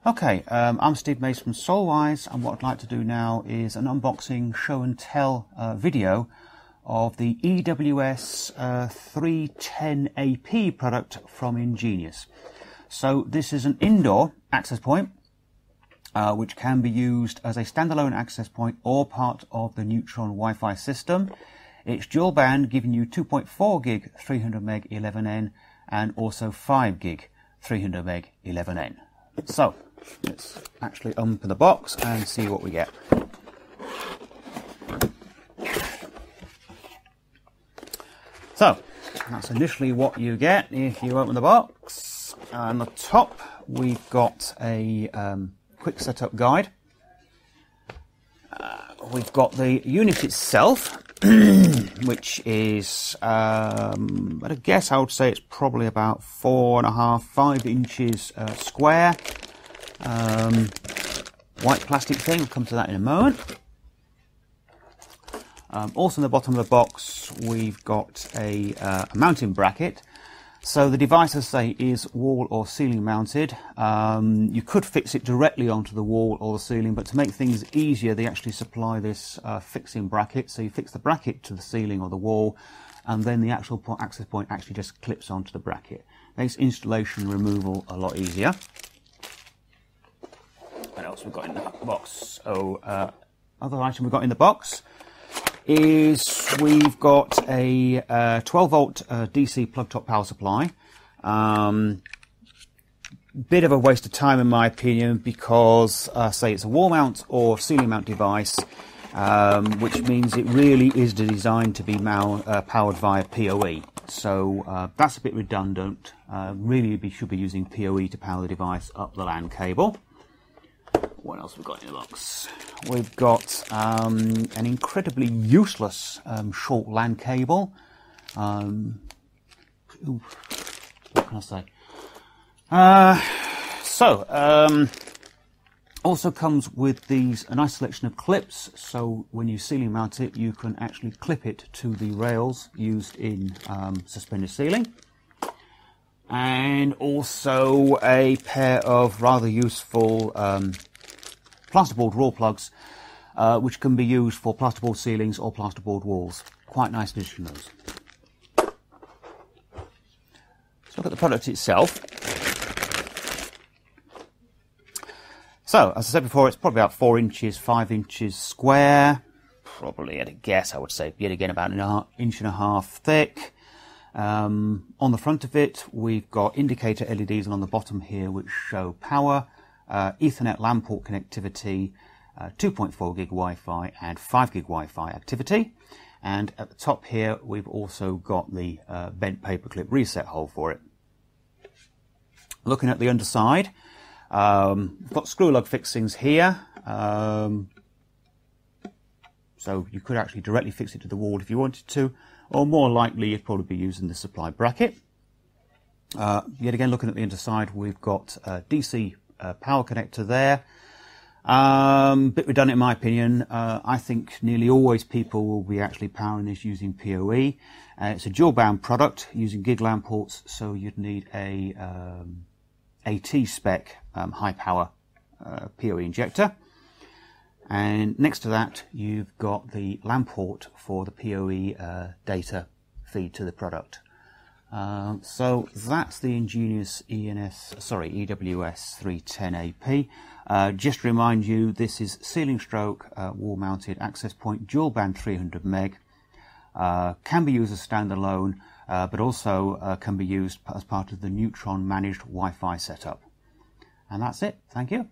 Okay, I'm Steve Mace from Solwise, and what I'd like to do now is an unboxing show and tell video of the EWS310 AP product from EnGenius. So this is an indoor access point which can be used as a standalone access point or part of the Neutron Wi-Fi system. It's dual band, giving you 2.4 gig 300 meg 11N and also 5 gig 300 meg 11N. So let's actually open the box and see what we get. So that's initially what you get if you open the box. On the top we've got a quick setup guide. We've got the unit itself, which is, at a guess, I would say it's probably about 4.5–5 inches square. White plastic thing, we'll come to that in a moment. Also in the bottom of the box we've got a mounting bracket. So the device, as I say, is wall or ceiling mounted. You could fix it directly onto the wall or the ceiling, but to make things easier they actually supply this fixing bracket. So you fix the bracket to the ceiling or the wall, and then the actual access point actually just clips onto the bracket. Makes installation and removal a lot easier. What else we've got in the box? Other item we've got in the box is we've got a 12-volt DC plug-top power supply. Bit of a waste of time in my opinion, because say it's a wall mount or ceiling mount device, which means it really is designed to be powered via PoE. So that's a bit redundant. Really should be using PoE to power the device up the LAN cable. What else we've got in the box? We've got an incredibly useless short LAN cable. What can I say? Also comes with a nice selection of clips, so when you ceiling mount it you can actually clip it to the rails used in suspended ceiling. And also a pair of rather useful plasterboard raw plugs, which can be used for plasterboard ceilings or plasterboard walls. Quite nice addition, those. Let's look at the product itself. So, as I said before, it's probably about 4 inches, 5 inches square. Probably, at a guess, I would say, yet again, about an inch and a half thick. On the front of it, we've got indicator LEDs, and on the bottom here, which show power, Ethernet LAN port connectivity, 2.4 gig Wi-Fi and 5 gig Wi-Fi activity. And at the top here, we've also got the bent paperclip reset hole for it. Looking at the underside, we've got screw lug fixings here. So you could actually directly fix it to the wall if you wanted to, or more likely you'd probably be using the supply bracket. Yet again, looking at the underside, we've got a DC power connector there. Bit redundant in my opinion. I think nearly always people will be actually powering this using PoE. It's a dual band product using gig LAN ports, so you'd need a AT spec high power PoE injector. And next to that you've got the LAN port for the PoE data feed to the product. So that's the EnGenius EWS310 AP. Just to remind you, this is ceiling stroke wall mounted access point, dual band 300 meg. Can be used as standalone, but also can be used as part of the Neutron managed Wi-Fi setup. And that's it. Thank you.